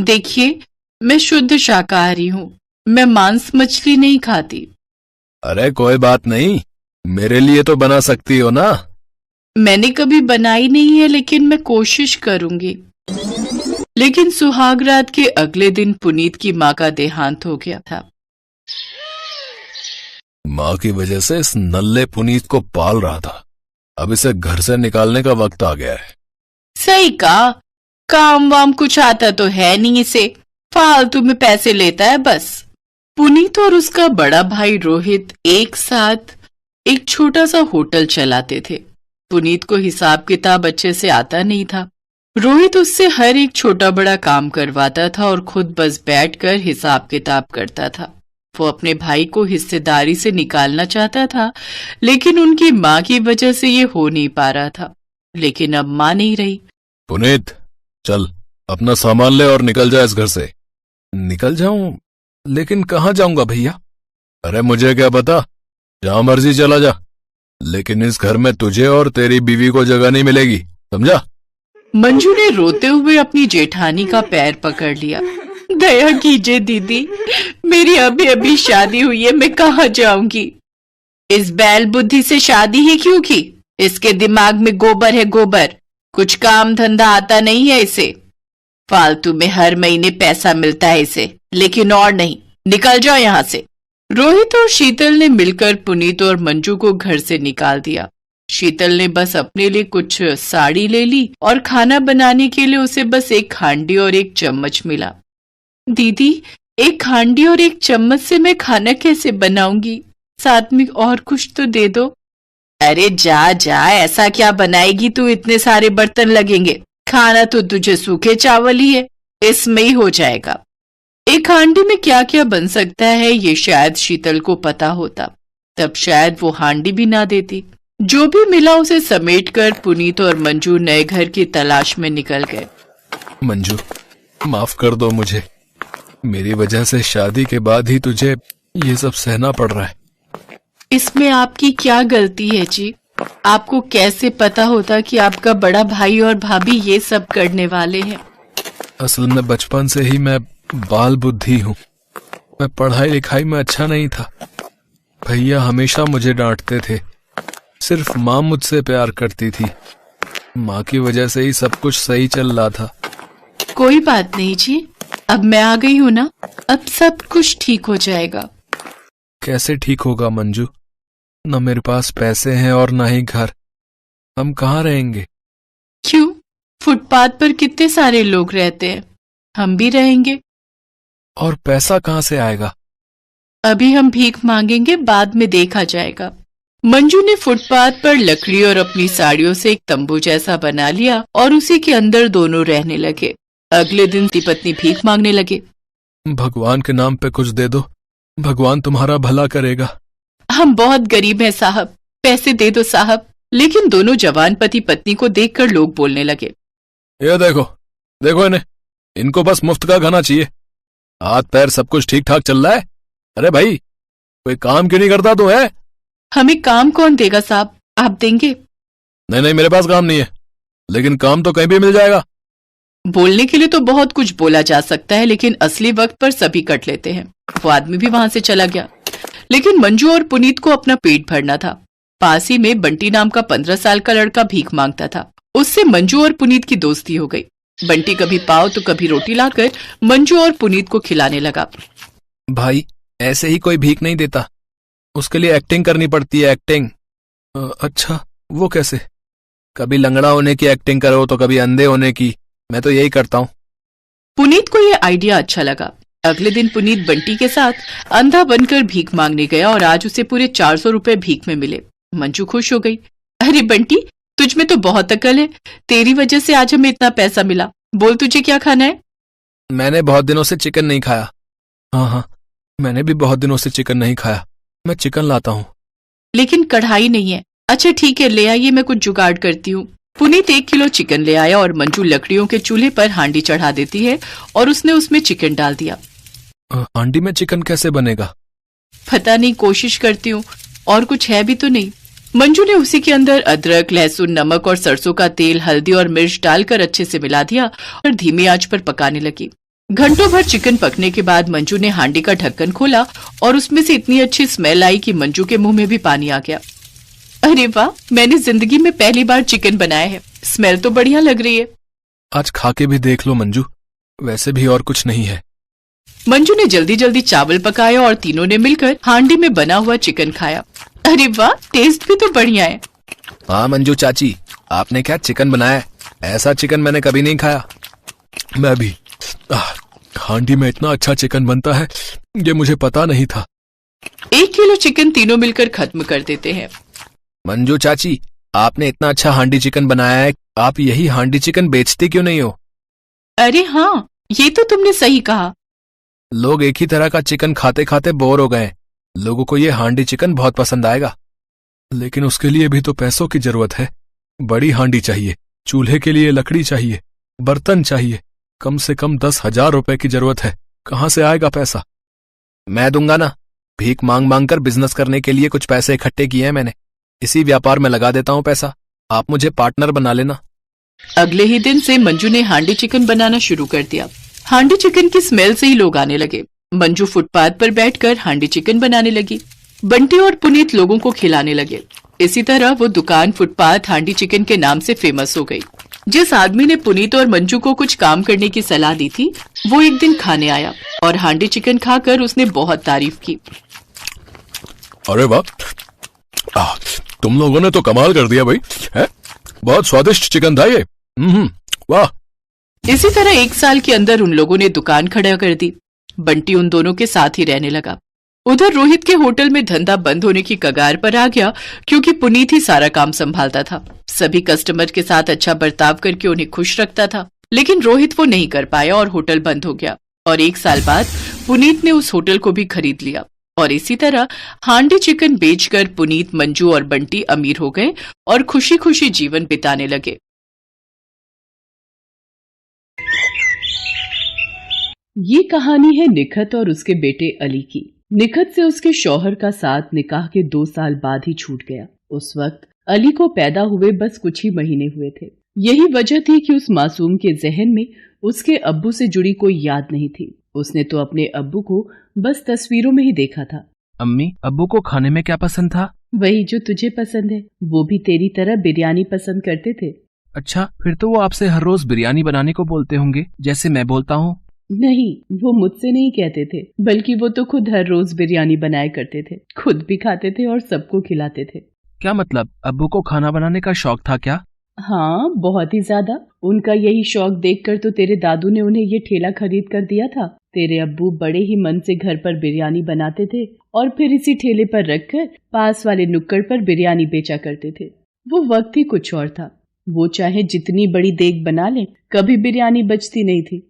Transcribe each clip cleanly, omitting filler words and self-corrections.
देखिए, मैं शुद्ध शाकाहारी हूँ। मैं मांस मछली नहीं खाती। अरे कोई बात नहीं, मेरे लिए तो बना सकती हो ना। मैंने कभी बनाई नहीं है, लेकिन मैं कोशिश करूंगी। लेकिन सुहाग रात के अगले दिन पुनीत की माँ का देहांत हो गया था। माँ की वजह से इस नल्ले पुनीत को पाल रहा था, अब इसे घर से निकालने का वक्त आ गया है। सही कहा, काम वाम कुछ आता तो है नहीं इसे, फालतू में पैसे लेता है बस। पुनीत और उसका बड़ा भाई रोहित एक साथ एक छोटा सा होटल चलाते थे। पुनीत को हिसाब किताब अच्छे से आता नहीं था। रोहित उससे हर एक छोटा बड़ा काम करवाता था और खुद बस बैठकर हिसाब किताब करता था। वो अपने भाई को हिस्सेदारी से निकालना चाहता था, लेकिन उनकी माँ की वजह से ये हो नहीं पा रहा था। लेकिन अब माँ नहीं रही। पुनीत, चल अपना सामान ले और निकल जा इस घर से। निकल जाऊं? लेकिन कहाँ जाऊंगा भैया? अरे मुझे क्या पता, जहां मर्जी चला जा, लेकिन इस घर में तुझे और तेरी बीवी को जगह नहीं मिलेगी, समझा? मंजू ने रोते हुए अपनी जेठानी का पैर पकड़ लिया। दया कीजिए दीदी, मेरी अभी अभी शादी हुई है, मैं कहाँ जाऊंगी? इस बैल बुद्धि से शादी ही क्यों की? इसके दिमाग में गोबर है गोबर, कुछ काम धंधा आता नहीं है इसे। फालतू में हर महीने पैसा मिलता है इसे, लेकिन और नहीं। निकल जाओ यहाँ से। रोहित और शीतल ने मिलकर पुनीत और मंजू को घर से निकाल दिया। शीतल ने बस अपने लिए कुछ साड़ी ले ली और खाना बनाने के लिए उसे बस एक हांडी और एक चम्मच मिला। दीदी, एक हांडी और एक चम्मच से मैं खाना कैसे बनाऊंगी? साथ में और कुछ तो दे दो। अरे जा जा, ऐसा क्या बनाएगी तू? इतने सारे बर्तन लगेंगे, खाना तो तुझे सूखे चावल ही है, इसमें ही हो जाएगा। एक हांडी में क्या क्या बन सकता है ये शायद शीतल को पता होता, तब शायद वो हांडी भी ना देती। जो भी मिला उसे समेटकर पुनीत और मंजू नए घर की तलाश में निकल गए। मंजू, माफ कर दो मुझे, मेरी वजह से शादी के बाद ही तुझे ये सब सहना पड़ रहा है। इसमें आपकी क्या गलती है जी? आपको कैसे पता होता कि आपका बड़ा भाई और भाभी ये सब करने वाले हैं? असल में बचपन से ही मैं बाल बुद्धि हूँ। मैं पढ़ाई लिखाई में अच्छा नहीं था। भैया हमेशा मुझे डांटते थे। सिर्फ माँ मुझसे प्यार करती थी। माँ की वजह से ही सब कुछ सही चल रहा था। कोई बात नहीं जी, अब मैं आ गई हूँ ना, अब सब कुछ ठीक हो जाएगा। कैसे ठीक होगा मंजू? न मेरे पास पैसे हैं और न ही घर। हम कहाँ रहेंगे? क्यों? फुटपाथ पर कितने सारे लोग रहते हैं, हम भी रहेंगे। और पैसा कहाँ से आएगा? अभी हम भीख मांगेंगे, बाद में देखा जाएगा। मंजू ने फुटपाथ पर लकड़ी और अपनी साड़ियों से एक तंबू जैसा बना लिया और उसी के अंदर दोनों रहने लगे। अगले दिन पति पत्नी भीख मांगने लगे। भगवान के नाम पे कुछ दे दो, भगवान तुम्हारा भला करेगा। हम बहुत गरीब हैं साहब, पैसे दे दो साहब। लेकिन दोनों जवान पति पत्नी को देखकर लोग बोलने लगे, ये देखो देखो इन्हें, इनको बस मुफ्त का खाना चाहिए। हाथ पैर सब कुछ ठीक ठाक चल रहा है। अरे भाई, कोई काम क्यों नहीं करता तो है? हमें काम कौन देगा साहब, आप देंगे? नहीं नहीं, मेरे पास काम नहीं है, लेकिन काम तो कहीं भी मिल जाएगा। बोलने के लिए तो बहुत कुछ बोला जा सकता है, लेकिन असली वक्त पर सभी कट लेते हैं। वो आदमी भी वहां से चला गया। लेकिन मंजू और पुनीत को अपना पेट भरना था। पास ही में बंटी नाम का 15 साल का लड़का भीख मांगता था। उससे मंजू और पुनीत की दोस्ती हो गई। बंटी कभी पाव तो कभी रोटी लाकर मंजू और पुनीत को खिलाने लगा। भाई, ऐसे ही कोई भीख नहीं देता, उसके लिए एक्टिंग करनी पड़ती है, एक्टिंग। अच्छा, वो कैसे? कभी लंगड़ा होने की एक्टिंग करो तो कभी अंधे होने की। मैं तो यही करता हूँ। पुनीत को यह आइडिया अच्छा लगा। अगले दिन पुनीत बंटी के साथ अंधा बनकर भीख मांगने गया और आज उसे पूरे 400 रुपए भीख में मिले। मंजू खुश हो गई। अरे बंटी, तुझ में तो बहुत अकल है, तेरी वजह से आज हमें इतना पैसा मिला। बोल तुझे क्या खाना है? मैंने बहुत दिनों से चिकन नहीं खाया। हाँ, मैंने भी बहुत दिनों से चिकन नहीं खाया। मैं चिकन लाता हूँ। लेकिन कढ़ाई नहीं है। अच्छा ठीक है, ले आइए, मैं कुछ जुगाड़ करती हूँ। पुनीत 1 किलो चिकन ले आया और मंजू लकड़ियों के चूल्हे पर हांडी चढ़ा देती है और उसने उसमें चिकन डाल दिया। हांडी में चिकन कैसे बनेगा? पता नहीं, कोशिश करती हूँ। और कुछ है भी तो नहीं। मंजू ने उसी के अंदर अदरक, लहसुन, नमक और सरसों का तेल, हल्दी और मिर्च डालकर अच्छे से मिला दिया और धीमी आंच पर पकाने लगी। घंटों भर चिकन पकने के बाद मंजू ने हांडी का ढक्कन खोला और उसमें से इतनी अच्छी स्मेल आई कि मंजू के मुंह में भी पानी आ गया। अरे वाह, मैंने जिंदगी में पहली बार चिकन बनाया है। स्मेल तो बढ़िया लग रही है। आज खा के भी देख लो मंजू, वैसे भी और कुछ नहीं है। मंजू ने जल्दी जल्दी चावल पकाया और तीनों ने मिलकर हांडी में बना हुआ चिकन खाया। अरे वाह, टेस्ट भी तो बढ़िया है। हाँ मंजू चाची, आपने क्या चिकन बनाया है? ऐसा चिकन मैंने कभी नहीं खाया। मैं भी। हांडी में इतना अच्छा चिकन बनता है, ये मुझे पता नहीं था। 1 किलो चिकन तीनों मिलकर खत्म कर देते हैं। मंजू चाची, आपने इतना अच्छा हांडी चिकन बनाया है, आप यही हांडी चिकन बेचते क्यों नहीं हो? अरे हाँ, ये तो तुमने सही कहा। लोग एक ही तरह का चिकन खाते खाते बोर हो गए। लोगों को ये हांडी चिकन बहुत पसंद आएगा, लेकिन उसके लिए भी तो पैसों की जरूरत है। बड़ी हांडी चाहिए, चूल्हे के लिए लकड़ी चाहिए, बर्तन चाहिए, कम से कम 10,000 रुपए की जरूरत है। कहाँ से आएगा पैसा? मैं दूंगा ना, भीख मांग मांग कर बिजनेस करने के लिए कुछ पैसे इकट्ठे किए हैं मैंने, इसी व्यापार में लगा देता हूँ पैसा। आप मुझे पार्टनर बना लेना। अगले ही दिन से मंजू ने हांडी चिकन बनाना शुरू कर दिया। हांडी चिकन की स्मेल से ही लोग आने लगे। मंजू फुटपाथ पर बैठकर हांडी चिकन बनाने लगी। बंटी और पुनीत लोगों को खिलाने लगे। इसी तरह वो दुकान फुटपाथ हांडी चिकन के नाम से फेमस हो गई। जिस आदमी ने पुनीत और मंजू को कुछ काम करने की सलाह दी थी, वो एक दिन खाने आया और हांडी चिकन खाकर उसने बहुत तारीफ की। अरे वाह, तुम लोगों ने तो कमाल कर दिया भाई, है? बहुत स्वादिष्ट चिकन था ये। वाह। इसी तरह 1 साल के अंदर उन लोगों ने दुकान खड़ा कर दी। बंटी उन दोनों के साथ ही रहने लगा। उधर रोहित के होटल में धंधा बंद होने की कगार पर आ गया, क्योंकि पुनीत ही सारा काम संभालता था। सभी कस्टमर के साथ अच्छा बर्ताव करके उन्हें खुश रखता था, लेकिन रोहित वो नहीं कर पाया और होटल बंद हो गया। और 1 साल बाद पुनीत ने उस होटल को भी खरीद लिया और इसी तरह हांडी चिकन बेचकर पुनीत, मंजू और बंटी अमीर हो गए और खुशी खुशी जीवन बिताने लगे। ये कहानी है निखत और उसके बेटे अली की। निखत से उसके शौहर का साथ निकाह के 2 साल बाद ही छूट गया। उस वक्त अली को पैदा हुए बस कुछ ही महीने हुए थे। यही वजह थी कि उस मासूम के जहन में उसके अब्बू से जुड़ी कोई याद नहीं थी। उसने तो अपने अब्बू को बस तस्वीरों में ही देखा था। अम्मी, अब्बू को खाने में क्या पसंद था? वही जो तुझे पसंद है। वो भी तेरी तरह बिरयानी पसंद करते थे। अच्छा, फिर तो वो आपसे हर रोज बिरयानी बनाने को बोलते होंगे, जैसे मैं बोलता हूँ। नहीं, वो मुझसे नहीं कहते थे, बल्कि वो तो खुद हर रोज बिरयानी बनाया करते थे, खुद भी खाते थे और सबको खिलाते थे। क्या मतलब, अब्बू को खाना बनाने का शौक था क्या? हाँ, बहुत ही ज्यादा। उनका यही शौक देखकर तो तेरे दादू ने उन्हें ये ठेला खरीद कर दिया था। तेरे अब्बू बड़े ही मन से घर पर बिरयानी बनाते थे और फिर इसी ठेले पर रखकर पास वाले नुक्कड़ पर बिरयानी बेचा करते थे। वो वक्त ही कुछ और था। वो चाहे जितनी बड़ी देग बना ले, कभी बिरयानी बचती नहीं थी।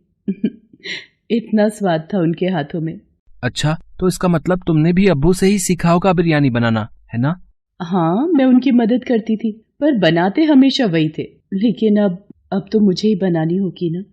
इतना स्वाद था उनके हाथों में। अच्छा, तो इसका मतलब तुमने भी अब्बू से ही सीखा होगा बिरयानी बनाना, है ना? हाँ, मैं उनकी मदद करती थी, पर बनाते हमेशा वही थे। लेकिन अब तो मुझे ही बनानी होगी ना।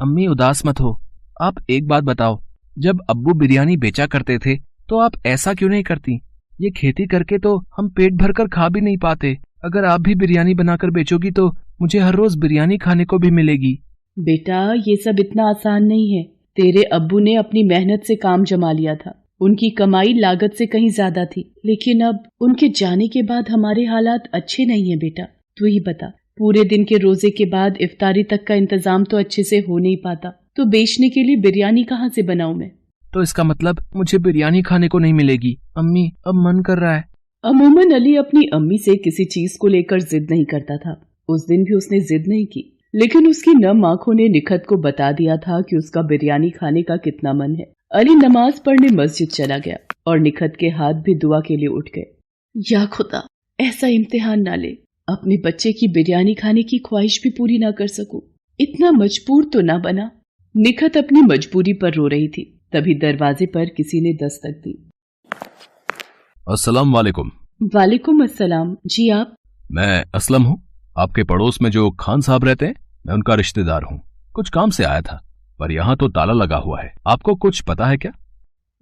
अम्मी, उदास मत हो। आप एक बात बताओ, जब अब्बू बिरयानी बेचा करते थे तो आप ऐसा क्यों नहीं करती? ये खेती करके तो हम पेट भर कर खा भी नहीं पाते। अगर आप भी बिरयानी बनाकर बेचोगी तो मुझे हर रोज बिरयानी खाने को भी मिलेगी। बेटा, ये सब इतना आसान नहीं है। तेरे अब्बू ने अपनी मेहनत से काम जमा लिया था। उनकी कमाई लागत से कहीं ज्यादा थी, लेकिन अब उनके जाने के बाद हमारे हालात अच्छे नहीं है। बेटा, तू ही बता, पूरे दिन के रोजे के बाद इफ्तारी तक का इंतजाम तो अच्छे से हो नहीं पाता, तो बेचने के लिए बिरयानी कहाँ से बनाऊं मैं? तो इसका मतलब मुझे बिरयानी खाने को नहीं मिलेगी। अम्मी, अब मन कर रहा है। अमूमन अली अपनी अम्मी से किसी चीज को लेकर जिद नहीं करता था। उस दिन भी उसने जिद नहीं की, लेकिन उसकी नम आंखों ने निखत को बता दिया था कि उसका बिरयानी खाने का कितना मन है। अली नमाज पढ़ने मस्जिद चला गया और निखत के हाथ भी दुआ के लिए उठ गए। या खुदा, ऐसा इम्तिहान ना ले, अपने बच्चे की बिरयानी खाने की ख्वाहिश भी पूरी ना कर सकूं। इतना मजबूर तो ना बना। निखत अपनी मजबूरी पर रो रही थी, तभी दरवाजे पर किसी ने दस्तक दी। अस्सलाम वालेकुम। वालेकुम अस्सलाम। जी आप? मैं असलम हूँ। आपके पड़ोस में जो खान साहब रहते हैं, मैं उनका रिश्तेदार हूँ। कुछ काम से आया था, पर यहाँ तो ताला लगा हुआ है। आपको कुछ पता है क्या?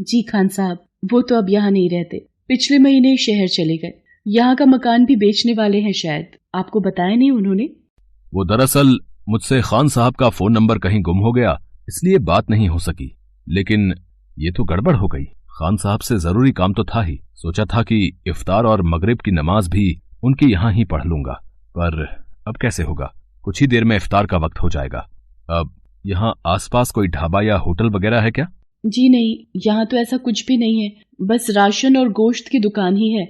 जी खान साहब, वो तो अब यहाँ नहीं रहते। पिछले महीने शहर चले गए। यहाँ का मकान भी बेचने वाले हैं शायद। आपको बताया नहीं उन्होंने? वो दरअसल मुझसे खान साहब का फोन नंबर कहीं गुम हो गया, इसलिए बात नहीं हो सकी। लेकिन ये तो गड़बड़ हो गई। खान साहब से जरूरी काम तो था ही। सोचा था कि इफ्तार और मगरिब की नमाज भी उनकी यहाँ ही पढ़ लूंगा, पर अब कैसे होगा। कुछ ही देर में इफ्तार का वक्त हो जाएगा। अब यहाँ आसपास कोई ढाबा या होटल वगैरह है क्या? जी नहीं, यहाँ तो ऐसा कुछ भी नहीं है, बस राशन और गोश्त की दुकान ही है।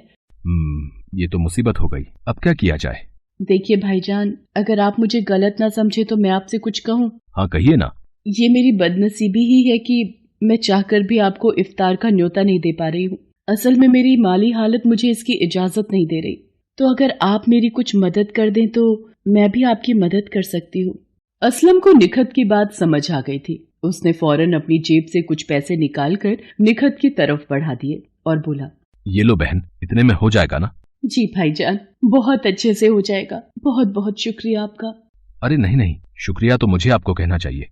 ये तो मुसीबत हो गई। अब क्या किया जाए? देखिए भाईजान, अगर आप मुझे गलत ना समझे तो मैं आपसे कुछ कहूँ। हाँ कहिए ना। ये मेरी बदनसीबी ही है कि मैं चाहकर भी आपको इफ्तार का न्योता नहीं दे पा रही हूँ। असल में मेरी माली हालत मुझे इसकी इजाजत नहीं दे रही, तो अगर आप मेरी कुछ मदद कर दें तो मैं भी आपकी मदद कर सकती हूँ। असलम को निखत की बात समझ आ गई थी। उसने फौरन अपनी जेब से कुछ पैसे निकालकर निखत की तरफ बढ़ा दिए और बोला, ये लो बहन, इतने में हो जाएगा ना? जी भाईजान, बहुत अच्छे से हो जाएगा, बहुत बहुत शुक्रिया आपका। अरे नहीं नहीं, शुक्रिया तो मुझे आपको कहना चाहिए।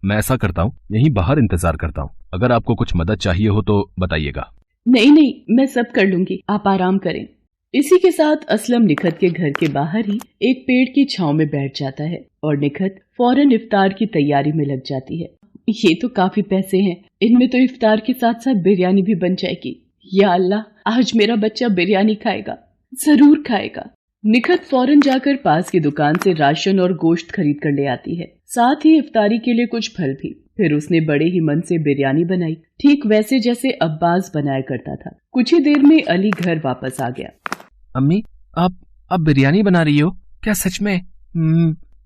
मैं ऐसा करता हूँ, यहीं बाहर इंतजार करता हूँ। अगर आपको कुछ मदद चाहिए हो तो बताइएगा। नहीं नहीं, मैं सब कर लूंगी, आप आराम करें। इसी के साथ असलम निखत के घर के बाहर ही एक पेड़ की छांव में बैठ जाता है और निखत फौरन इफ्तार की तैयारी में लग जाती है। ये तो काफी पैसे हैं, इनमें तो इफ्तार के साथ साथ बिरयानी भी बन जाएगी। या अल्लाह, आज मेरा बच्चा बिरयानी खाएगा, जरूर खाएगा। निखत फौरन जाकर पास की दुकान से राशन और गोश्त खरीद कर ले आती है, साथ ही इफ्तारी के लिए कुछ फल भी। फिर उसने बड़े ही मन से बिरयानी बनाई, ठीक वैसे जैसे अब्बास बनाया करता था। कुछ ही देर में अली घर वापस आ गया। अम्मी, आप बिरयानी बना रही हो क्या सच में?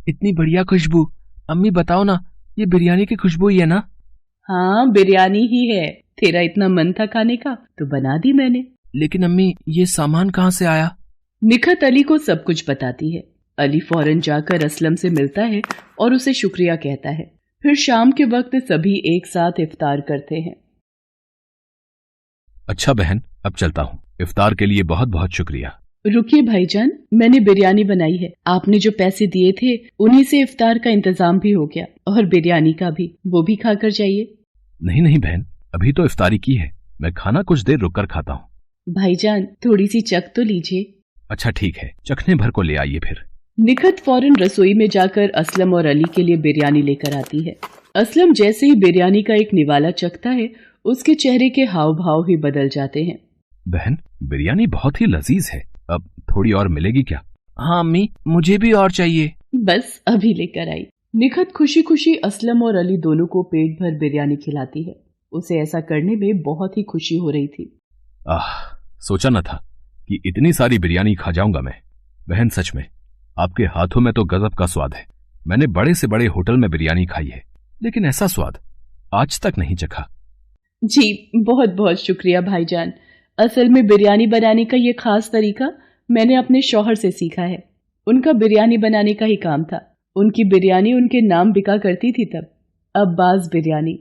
इतनी बढ़िया खुशबू। अम्मी बताओ ना, ये बिरयानी की खुशबू ही है ना? हाँ, बिरयानी ही है। तेरा इतना मन था खाने का तो बना दी मैंने। लेकिन अम्मी, ये सामान कहाँ से आया? निखत अली को सब कुछ बताती है। अली फौरन जाकर असलम से मिलता है और उसे शुक्रिया कहता है। फिर शाम के वक्त सभी एक साथ इफ्तार करते हैं। अच्छा बहन, अब चलता हूँ। इफ्तार के लिए बहुत बहुत शुक्रिया। रुकिए भाईजान, मैंने बिरयानी बनाई है। आपने जो पैसे दिए थे उन्हीं से इफ्तार का इंतजाम भी हो गया और बिरयानी का भी, वो भी खाकर जाइए। नहीं नहीं बहन, अभी तो इफ्तारी की है, मैं खाना कुछ देर रुककर खाता हूँ। भाईजान, थोड़ी सी चख तो लीजिए। अच्छा ठीक है, चखने भर को ले आइए फिर। निखत फौरन रसोई में जाकर असलम और अली के लिए बिरयानी लेकर आती है। असलम जैसे ही बिरयानी का एक निवाला चखता है, उसके चेहरे के हाव भाव ही बदल जाते हैं। बहन, बिरयानी बहुत ही लजीज है, अब थोड़ी और मिलेगी क्या? हाँ अम्मी, मुझे भी और चाहिए। बस अभी लेकर आई। निखत खुशी खुशी असलम और अली दोनों को पेट भर बिरयानी खिलाती है। उसे ऐसा करने में बहुत ही खुशी हो रही थी। सोचा न था कि इतनी सारी बिरयानी खा जाऊंगा मैं। बहन सच में आपके हाथों में तो गजब का स्वाद है। मैंने बड़े से बड़े होटल में बिरयानी खाई है, लेकिन ऐसा स्वाद आज तक नहीं चखा। जी बहुत बहुत शुक्रिया भाईजान। असल में बिरयानी बनाने का ये खास तरीका मैंने अपने शौहर से सीखा है। उनका बिरयानी बनाने का ही काम था। उनकी बिरयानी उनके नाम बिका करती थी तब, अब्बास बिरयानी।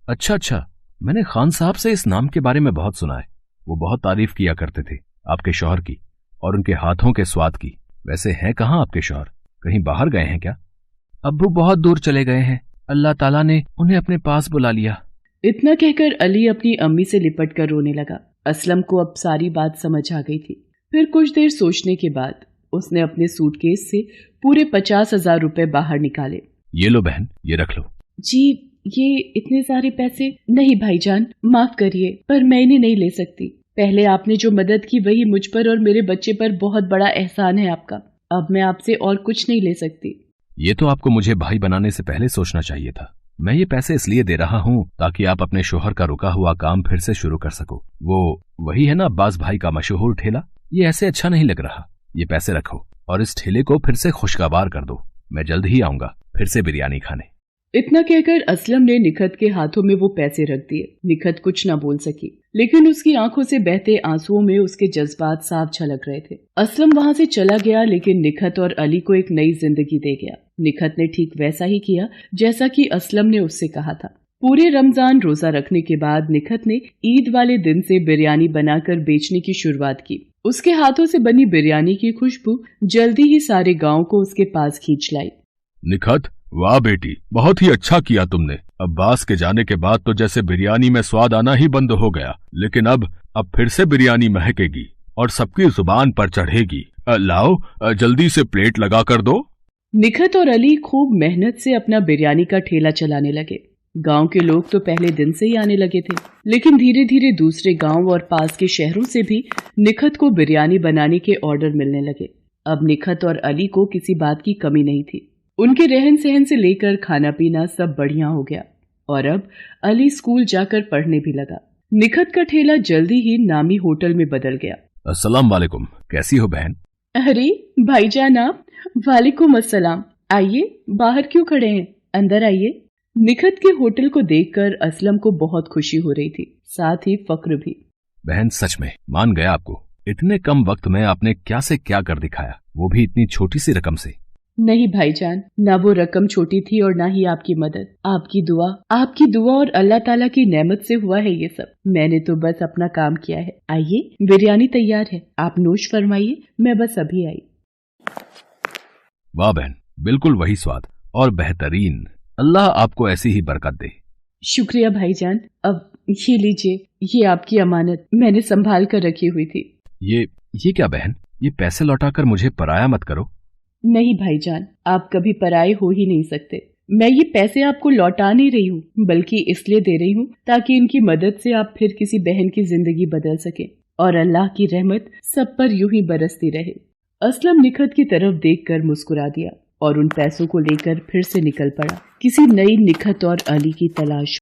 अच्छा, मैंने खान साहब से इस नाम के बारे में बहुत सुना है। वो बहुत तारीफ किया करते थे आपके शौहर की और उनके हाथों के स्वाद की। वैसे हैं कहाँ आपके शौहर? कहीं बाहर गए हैं क्या? अब्बू बहुत दूर चले गए हैं, अल्लाह ताला ने उन्हें अपने पास बुला लिया। इतना कहकर अली अपनी अम्मी से लिपट कर रोने लगा। असलम को अब सारी बात समझ आ गई थी। फिर कुछ देर सोचने के बाद उसने अपने सूटकेस से पूरे 50,000 रुपए बाहर निकाले। ये लो बहन, ये रख लो। जी, ये इतने सारे पैसे? नहीं भाईजान, माफ करिए, पर मैं इन्हें नहीं ले सकती। पहले आपने जो मदद की वही मुझ पर और मेरे बच्चे पर बहुत बड़ा एहसान है आपका। अब मैं आपसे और कुछ नहीं ले सकती। ये तो आपको मुझे भाई बनाने से पहले सोचना चाहिए था। मैं ये पैसे इसलिए दे रहा हूँ ताकि आप अपने शोहर का रुका हुआ काम फिर से शुरू कर सको। वही है ना अब्बास भाई का मशहूर ठेला? ये ऐसे अच्छा नहीं लग रहा। ये पैसे रखो और इस ठेले को फिर से खुशगवार कर दो। मैं जल्द ही आऊंगा फिर से बिरयानी खाने। इतना कहकर असलम ने निखत के हाथों में वो पैसे रख दिए। निखत कुछ न बोल सकी, लेकिन उसकी आंखों से बहते आंसुओं में उसके जज्बात साफ झलक रहे थे। असलम वहां से चला गया, लेकिन निखत और अली को एक नई जिंदगी दे गया। निखत ने ठीक वैसा ही किया जैसा कि असलम ने उससे कहा था। पूरे रमजान रोजा रखने के बाद निखत ने ईद वाले दिन से बिरयानी बनाकर बेचने की शुरुआत की। उसके हाथों से बनी बिरयानी की खुशबू जल्दी ही सारे गांव को उसके पास खींच लाई। निखत, वाह बेटी, बहुत ही अच्छा किया तुमने। अब्बास के जाने के बाद तो जैसे बिरयानी में स्वाद आना ही बंद हो गया, लेकिन अब फिर से बिरयानी महकेगी और सबकी जुबान पर चढ़ेगी। लाओ, जल्दी से प्लेट लगा कर दो। निखत और अली खूब मेहनत से अपना बिरयानी का ठेला चलाने लगे। गांव के लोग तो पहले दिन से ही आने लगे थे, लेकिन धीरे धीरे दूसरे गांव और पास के शहरों से भी निखत को बिरयानी बनाने के ऑर्डर मिलने लगे। अब निखत और अली को किसी बात की कमी नहीं थी। उनके रहन सहन से लेकर खाना पीना सब बढ़िया हो गया और अब अली स्कूल जाकर पढ़ने भी लगा। निखत का ठेला जल्दी ही नामी होटल में बदल गया। अस्सलाम वालेकुम, कैसी हो बहन? अरे भाईजान आप। वालेकुम अस्सलाम। आइए, बाहर क्यों खड़े हैं, अंदर आइए। निखत के होटल को देखकर असलम को बहुत खुशी हो रही थी, साथ ही फक्र भी। बहन सच में मान गया आपको। इतने कम वक्त में आपने क्या से क्या कर दिखाया, वो भी इतनी छोटी सी रकम से। नहीं भाईजान, ना वो रकम छोटी थी और ना ही आपकी मदद। आपकी दुआ और अल्लाह ताला की नेमत से हुआ है ये सब। मैंने तो बस अपना काम किया है। आइए, बिरयानी तैयार है, आप नोश फरमाइए, मैं बस अभी आई। वाह बहन, बिल्कुल वही स्वाद और बेहतरीन। अल्लाह आपको ऐसी ही बरकत दे। शुक्रिया भाईजान। अब ये लीजिए, ये आपकी अमानत मैंने संभाल कर रखी हुई थी। ये क्या बहन, ये पैसे लौटाकर मुझे पराया मत करो। नहीं भाईजान, आप कभी पराये हो ही नहीं सकते। मैं ये पैसे आपको लौटा नहीं रही हूँ, बल्कि इसलिए दे रही हूँ ताकि इनकी मदद से आप फिर किसी बहन की जिंदगी बदल सके और अल्लाह की रहमत सब पर यूं ही बरसती रहे। असलम निखत की तरफ देखकर मुस्कुरा दिया और उन पैसों को लेकर फिर से निकल पड़ा किसी नई निखत और अली की तलाश।